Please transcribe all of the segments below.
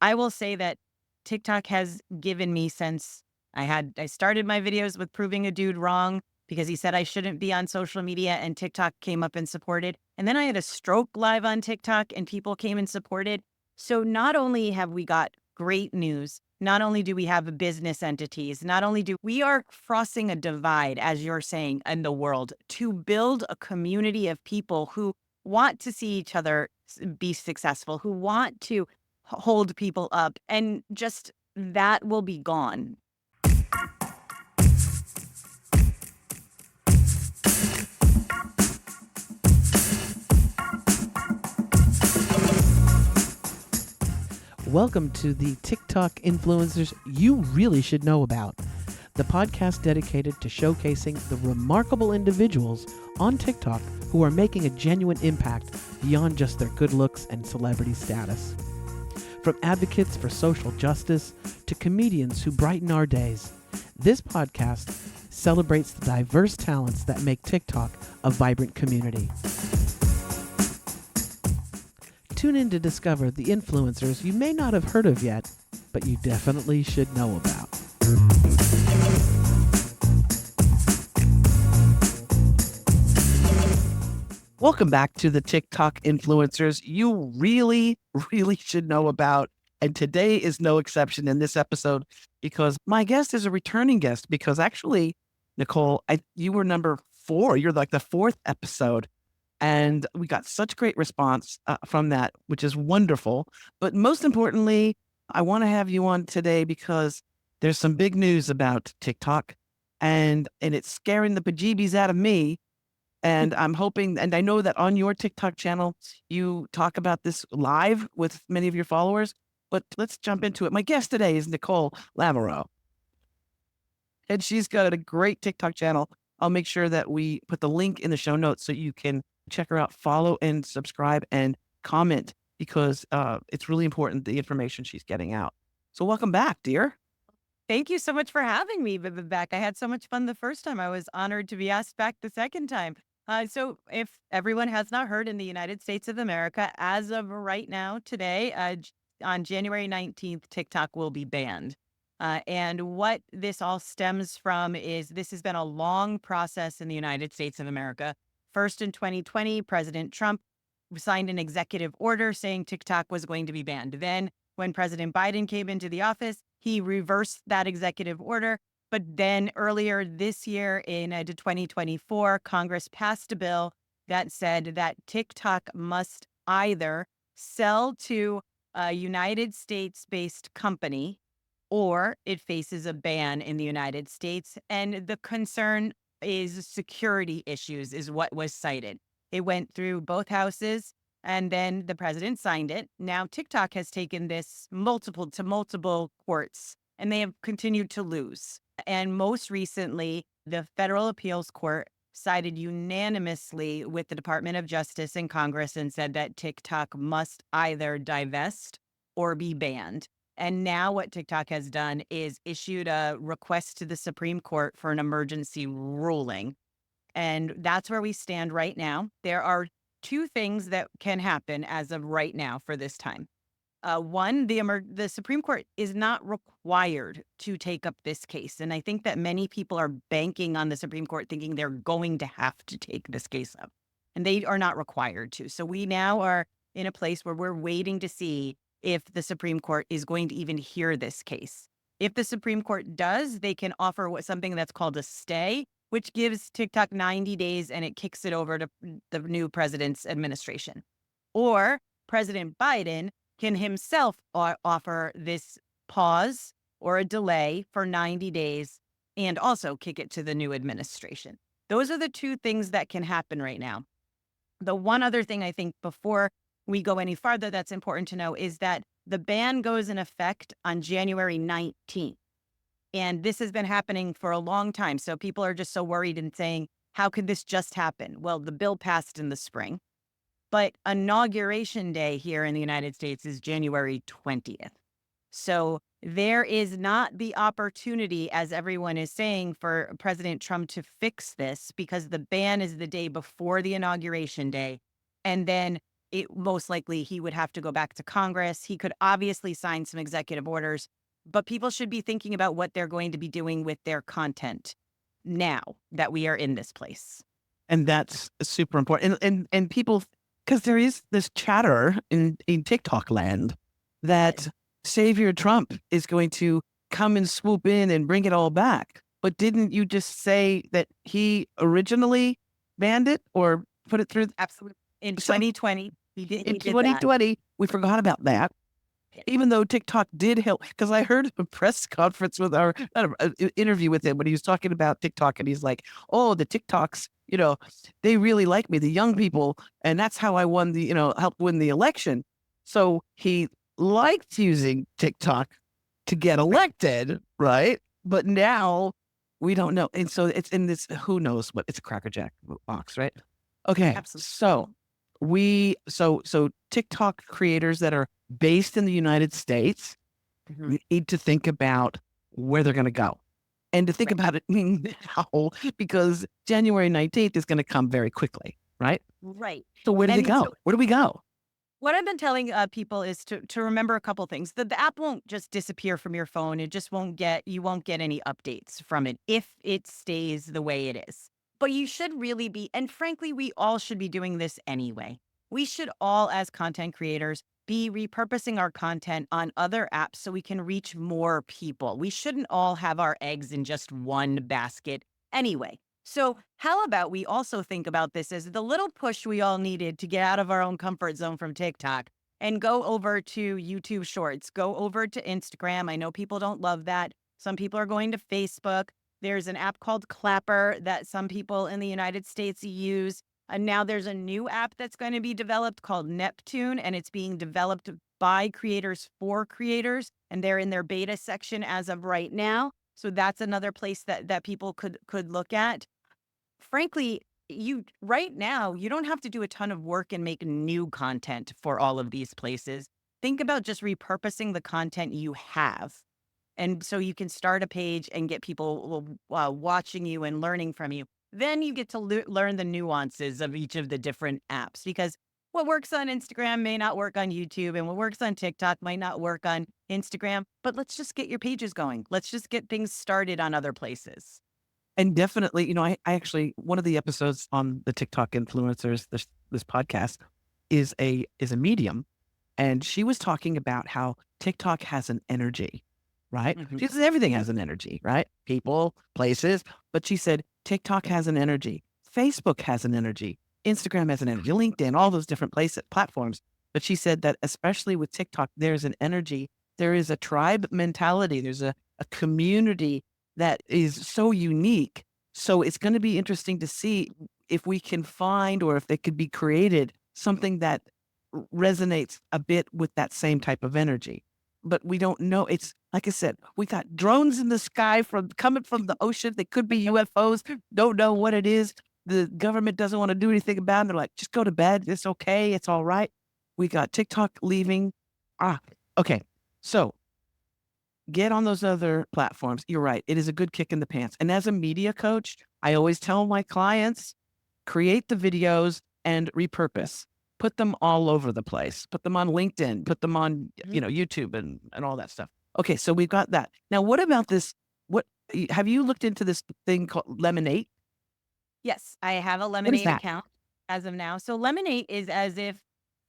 I will say that TikTok has given me since I started my videos with proving a dude wrong because he said I shouldn't be on social media and TikTok came up and supported. And then I had a stroke live on TikTok and people came and supported. So not only have we got great news, not only do we have business entities, not only do we are crossing a divide, as you're saying, in the world to build a community of people who want to see each other be successful, who want to hold people up, and just that will be gone. Welcome to the TikTok influencers you really should know about, the podcast dedicated to showcasing the remarkable individuals on TikTok who are making a genuine impact beyond just their good looks and celebrity status. From advocates for social justice to comedians who brighten our days, this podcast celebrates the diverse talents that make TikTok a vibrant community. Tune in to discover the influencers you may not have heard of yet, but you definitely should know about. Welcome back to the TikTok influencers you really, really should know about. And today is no exception in this episode because my guest is a returning guest because actually, Nicole, you were number 4. You're like the 4th episode. And we got such great response from that, which is wonderful. But most importantly, I want to have you on today because there's some big news about TikTok and it's scaring the bejeebies out of me. And I'm hoping, and I know that on your TikTok channel, you talk about this live with many of your followers, but let's jump into it. My guest today is Nicole Lamoureux, and she's got a great TikTok channel. I'll make sure that we put the link in the show notes so you can check her out, follow and subscribe and comment because it's really important, the information she's getting out. So welcome back, dear. Thank you so much for having me, back. I had so much fun the first time. I was honored to be asked back the second time. So if everyone has not heard, in the United States of America, as of right now, today, on January 19th, TikTok will be banned. And what this all stems from is this has been a long process in the United States of America. First, in 2020, President Trump signed an executive order saying TikTok was going to be banned. Then, when President Biden came into the office, he reversed that executive order. But then earlier this year in 2024, Congress passed a bill that said that TikTok must either sell to a United States-based company or it faces a ban in the United States. And the concern is security issues is what was cited. It went through both houses and then the president signed it. Now TikTok has taken this multiple courts and they have continued to lose. And most recently, the Federal Appeals Court sided unanimously with the Department of Justice and Congress and said that TikTok must either divest or be banned. And now what TikTok has done is issued a request to the Supreme Court for an emergency ruling. And that's where we stand right now. There are two things that can happen as of right now for this time. One, the Supreme Court is not required to take up this case. And I think that many people are banking on the Supreme Court thinking they're going to have to take this case up. And they are not required to. So we now are in a place where we're waiting to see if the Supreme Court is going to even hear this case. If the Supreme Court does, they can offer something that's called a stay, which gives TikTok 90 days and it kicks it over to the new president's administration. Or President Biden can himself offer this pause or a delay for 90 days and also kick it to the new administration. Those are the two things that can happen right now. The one other thing I think before we go any farther that's important to know is that the ban goes in effect on January 19th. And this has been happening for a long time. So people are just so worried and saying, how could this just happen? Well, the bill passed in the spring, but Inauguration Day here in the United States is January 20th. So there is not the opportunity, as everyone is saying, for President Trump to fix this because the ban is the day before the Inauguration Day. And then it most likely he would have to go back to Congress. He could obviously sign some executive orders, but people should be thinking about what they're going to be doing with their content now that we are in this place. And that's super important. And people, because there is this chatter in TikTok land that Savior Trump is going to come and swoop in and bring it all back. But didn't you just say that he originally banned it or put it through? Absolutely. In So 2020, in he did that. 2020, we forgot about that. Even though TikTok did help, because I heard a press conference with our not interview with him when he was talking about TikTok, and he's like, "Oh, the TikToks, they really like me, the young people, and that's how I won helped win the election." So he liked using TikTok to get elected, right? But now we don't know, and so it's in this who knows what it's a crackerjack box, right? Okay, Absolutely. so so TikTok creators that are based in the United States Mhm. need to think about where they're gonna go, and to think Right. about it now because January 19th is gonna come very quickly, right? Right. So where do they And go? so Where do we go? what I've been telling people is to remember a couple things. The app won't just disappear from your phone. It just won't get you won't get any updates from it if it stays the way it is. But you should really be, and frankly, we all should be doing this anyway. We should all, as content creators, be repurposing our content on other apps so we can reach more people. We shouldn't all have our eggs in just one basket anyway. So, how about we also think about this as the little push we all needed to get out of our own comfort zone from TikTok and go over to YouTube Shorts, go over to Instagram. I know people don't love that. Some people are going to Facebook. There's an app called Clapper that some people in the United States use. And now there's a new app that's going to be developed called Neptune, and it's being developed by creators for creators. And they're in their beta section as of right now. So that's another place that people could look at. Frankly, you right now, you don't have to do a ton of work and make new content for all of these places. Think about just repurposing the content you have. And so you can start a page and get people watching you and learning from you. Then you get to learn the nuances of each of the different apps because what works on Instagram may not work on YouTube, and what works on TikTok might not work on Instagram. But let's just get your pages going. Let's just get things started on other places. And definitely, I actually one of the episodes on the TikTok influencers, this podcast is a medium, and she was talking about how TikTok has an energy, right? Mhm. She says everything has an energy, right? People, places, but she said TikTok has an energy, Facebook has an energy, Instagram has an energy, LinkedIn, all those different places, platforms. But she said that especially with TikTok, there's an energy, there is a tribe mentality, there's a community that is so unique. So it's going to be interesting to see if we can find or if they could be created something that resonates a bit with that same type of energy. But we don't know. It's like I said, we got drones in the sky from coming from the ocean. They could be UFOs. Don't know what it is. The government doesn't want to do anything about it. They're like, just go to bed. It's okay. It's all right. We got TikTok leaving. Okay. So get on those other platforms. You're right. It is a good kick in the pants. And as a media coach, I always tell my clients, create the videos and repurpose. Put them all over the place. Put them on LinkedIn, put them on, Mhm. YouTube and all that stuff. Okay, so we've got that. Now, what about this? What have you looked into this thing called Lemonade? Yes, I have a What is Lemonade that? account as of now. So Lemonade is as if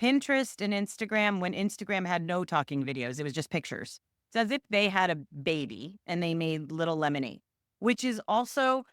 Pinterest and Instagram, when Instagram had no talking videos, it was just pictures. It's as if they had a baby and they made little Lemonade, which is also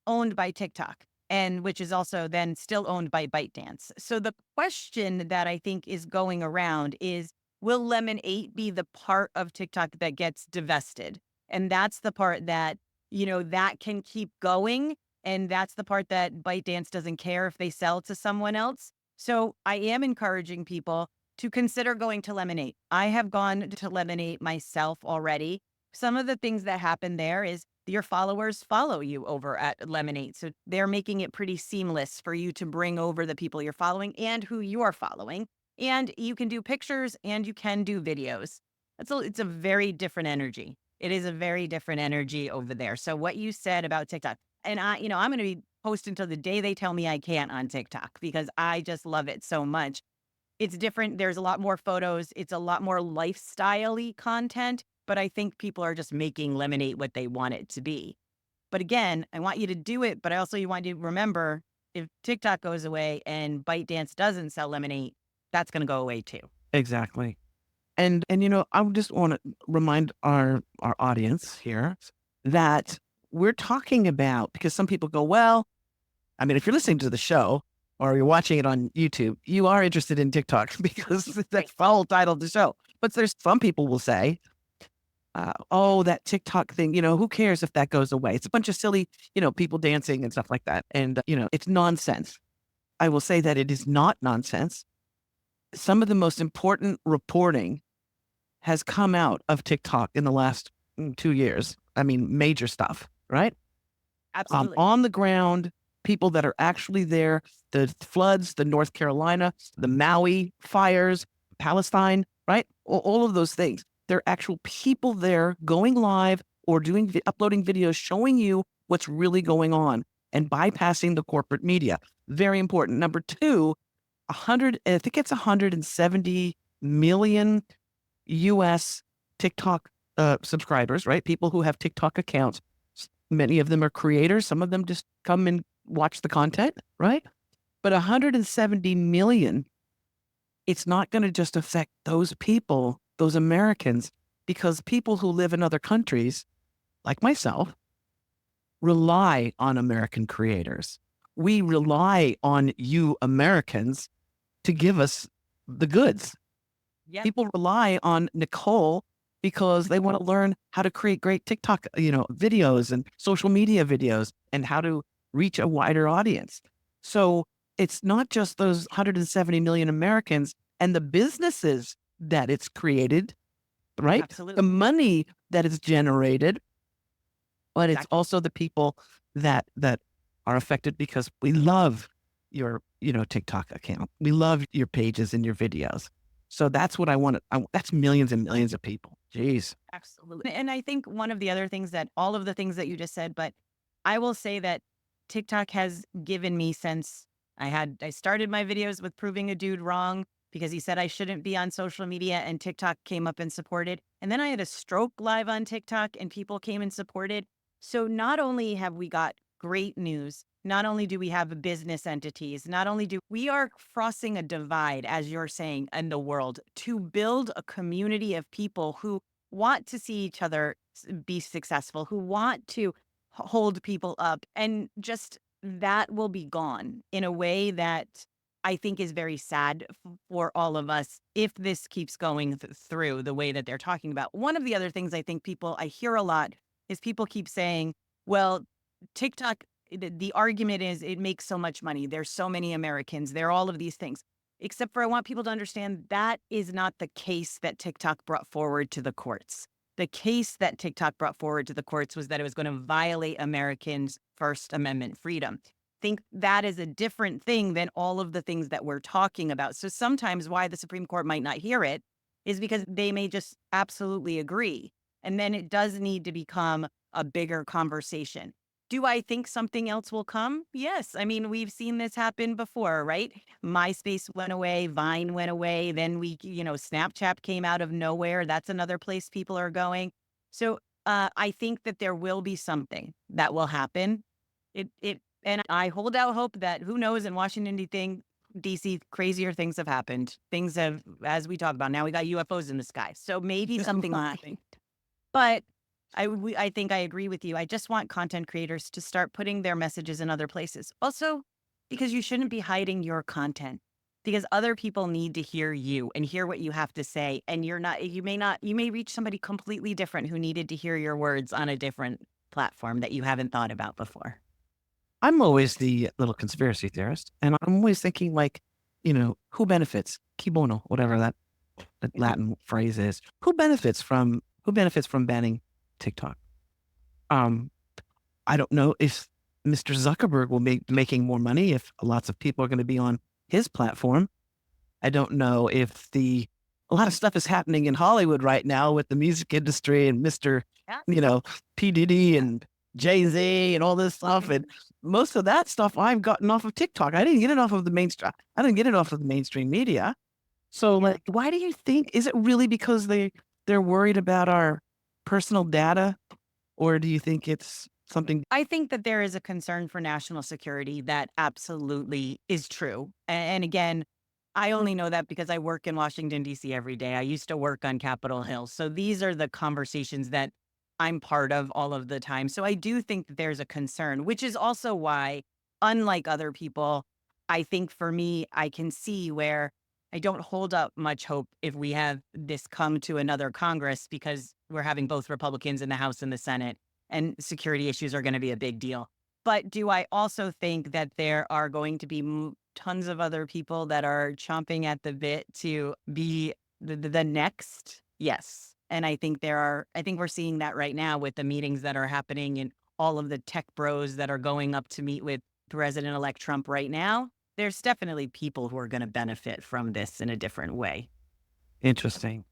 owned by TikTok and which is also then still owned by ByteDance. So the question that I think is going around is, will Lemon 8 be the part of TikTok that gets divested? And that's the part that, that can keep going. And that's the part that ByteDance doesn't care if they sell to someone else. So I am encouraging people to consider going to Lemonade. I have gone to Lemonade myself already. Some of the things that happen there is your followers follow you over at Lemonade. So they're making it pretty seamless for you to bring over the people you're following and who you are following. And you can do pictures and you can do videos. It's a very different energy. It is a very different energy over there. So what you said about TikTok, and I'm going to be posting till the day they tell me I can't on TikTok because I just love it so much. It's different. There's a lot more photos. It's a lot more lifestyle-y content, but I think people are just making lemonade what they want it to be. But again, I want you to do it, but I also you want you to remember if TikTok goes away and ByteDance doesn't sell lemonade, that's gonna go away too. Exactly. And I would just want to remind our audience here that we're talking about because some people go, well, I mean, if you're listening to the show or you're watching it on YouTube, you are interested in TikTok because Right. that's the whole title of the show. But there's some people will say, oh, that TikTok thing, who cares if that goes away? It's a bunch of silly, people dancing and stuff like that. And, it's nonsense. I will say that it is not nonsense. Some of the most important reporting has come out of TikTok in the last 2 years. I mean, major stuff, right? Absolutely. On the ground, people that are actually there, the floods, the North Carolina, the Maui fires, Palestine, right? All of those things. There are actual people there going live or uploading videos showing you what's really going on and bypassing the corporate media. Very important. Number two, 100, I think it's 170 million US TikTok subscribers, right? People who have TikTok accounts. Many of them are creators. Some of them just come and watch the content, right? But 170 million, it's not going to just affect those people, those Americans, because people who live in other countries, like myself, rely on American creators. We rely on you Americans to give us the goods. Yep. People rely on Nicole because they want to learn how to create great TikTok, videos and social media videos and how to reach a wider audience. So it's not just those 170 million Americans and the businesses that it's created, right? The Absolutely. money that is generated, but it's Exactly. also the people that are affected because we love your, TikTok account. We love your pages and your videos. So that's what I want to, that's millions and millions of people. Jeez. Absolutely. And I think one of the other things that all of the things that you just said, but I will say that TikTok has given me since I started my videos with proving a dude wrong because he said I shouldn't be on social media and TikTok came up and supported. And then I had a stroke live on TikTok and people came and supported. So not only have we got great news, not only do we have business entities, not only do we are crossing a divide, as you're saying, in the world to build a community of people who want to see each other be successful, who want to hold people up. And just that will be gone in a way that I think is very sad for all of us if this keeps going through the way that they're talking about. One of the other things I think I hear a lot is people keep saying, well, TikTok, the argument is it makes so much money. There's so many Americans. There are all of these things. Except for I want people to understand that is not the case that TikTok brought forward to the courts. The case that TikTok brought forward to the courts was that it was going to violate Americans' First Amendment freedom. Think that is a different thing than all of the things that we're talking about. So sometimes why the Supreme Court might not hear it is because they may just absolutely agree. And then it does need to become a bigger conversation. Do I think something else will come? Yes. I mean, we've seen this happen before, right? MySpace went away, Vine went away, then Snapchat came out of nowhere. That's another place people are going. So I think that there will be something that will happen. And I hold out hope that who knows in Washington DC, crazier things have happened. Things have, as we talk about now, we got UFOs in the sky. So maybe something will happen. But I think I agree with you. I just want content creators to start putting their messages in other places. Also, because you shouldn't be hiding your content because other people need to hear you and hear what you have to say. And you may reach somebody completely different who needed to hear your words on a different platform that you haven't thought about before. I'm always the little conspiracy theorist. And I'm always thinking like, who benefits? Chi bono, whatever that Latin phrase is. Who benefits from banning TikTok? Um, I don't know if Mr. Zuckerberg will be making more money if lots of people are going to be on his platform. I don't know if a lot of stuff is happening in Hollywood right now with the music industry and Mr. Yeah. You know, P. Diddy and Jay-Z and all this stuff. And most of that stuff I've gotten off of TikTok. I didn't get it off of the mainstream. I didn't get it off of the mainstream media. So, Yeah. like, why do you think is it really because they're worried about our personal data, or do you think it's something I think that there is a concern for national security that absolutely is true. And again, I only know that because I work in Washington, D.C. every day. I used to work on Capitol Hill. So these are the conversations that I'm part of all of the time. So I do think that there's a concern, which is also why, unlike other people, I think for me, I can see where I don't hold up much hope if we have this come to another Congress because we're having both Republicans in the House and the Senate and security issues are going to be a big deal. But do I also think that there are going to be tons of other people that are chomping at the bit to be the next? Yes. And I think I think we're seeing that right now with the meetings that are happening and all of the tech bros that are going up to meet with President elect Trump right now. There's definitely people who are going to benefit from this in a different way. interesting?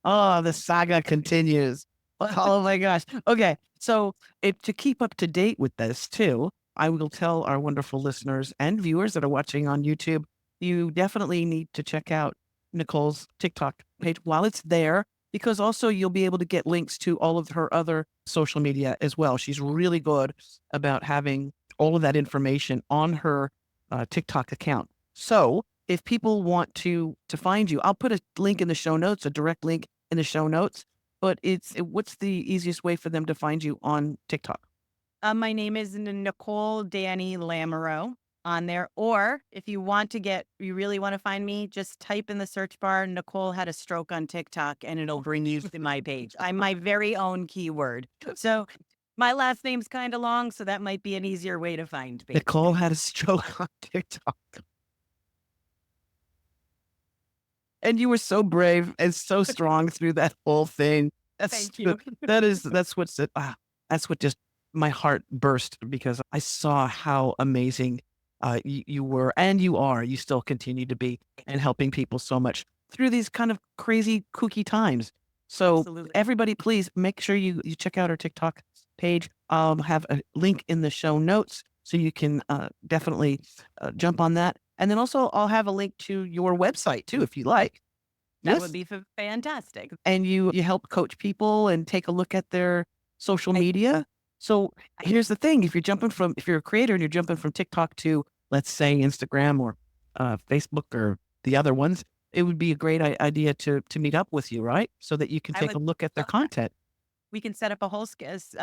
Oh, the saga continues. Oh my gosh. Okay. So, to keep up to date with this too, I will tell our wonderful listeners and viewers that are watching on YouTube, you definitely need to check out Nicole's TikTok page while it's there, because also you'll be able to get links to all of her other social media as well. She's really good about having all of that information on her TikTok account. So, if people want to find you, I'll put a link in the show notes, a direct link in the show notes. But what's the easiest way for them to find you on TikTok? My name is Nicole Danny Lamoureux on there. Or if you really want to find me, just type in the search bar, Nicole had a stroke on TikTok, and it'll bring you to my page. I'm my very own keyword. So my last name's kind of long, so that might be an easier way to find me. Nicole had a stroke on TikTok. And you were so brave and so strong through that whole thing. That's Thank you. that's what just my heart burst because I saw how amazing you were and you are. You still continue to be and helping people so much through these kind of crazy kooky times. So Absolutely. everybody, please make sure you check out our TikTok page. Have a link in the show notes so you can definitely jump on that. And then also, I'll have a link to your website too, if you like. That would Yes. be fantastic. And you help coach people and take a look at their social I, media. So I, here's the thing: if you're a creator and you're jumping from TikTok to, let's say, Instagram or Facebook or the other ones, it would be a great idea to meet up with you, right? So that you can I take a would look at their love that. content. We can set up a whole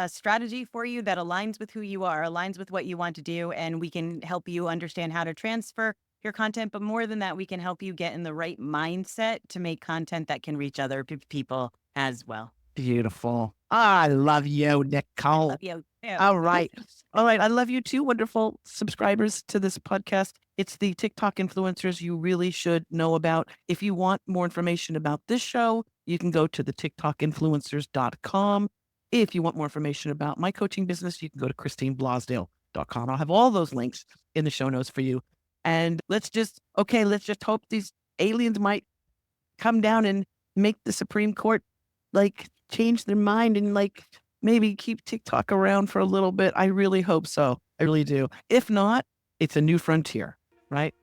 strategy for you that aligns with who you are, aligns with what you want to do, and we can help you understand how to transfer your content. But more than that, we can help you get in the right mindset to make content that can reach other people as well. Beautiful. I love you, I Nicole. love you too. All right. All right. I love you too, wonderful subscribers to this podcast. It's the TikTok influencers you really should know about. If you want more information about this show, you can go to the TikTokinfluencers.com. If you want more information about my coaching business, you can go to ChristineBlasdale.com. I'll have all those links in the show notes for you. And let's just hope these aliens might come down and make the Supreme Court like change their mind and like maybe keep TikTok around for a little bit. I really hope so. I really do. If not, it's a new frontier, right?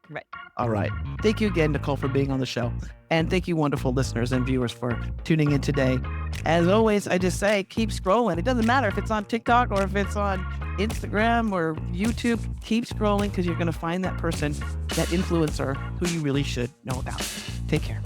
Right. All right. Thank you again, Nicole, for being on the show. And thank you, wonderful listeners and viewers, for tuning in today. As always, I just say keep scrolling. It doesn't matter if it's on TikTok or if it's on Instagram or YouTube. Keep scrolling because you're going to find that person, that influencer who you really should know about. Take care.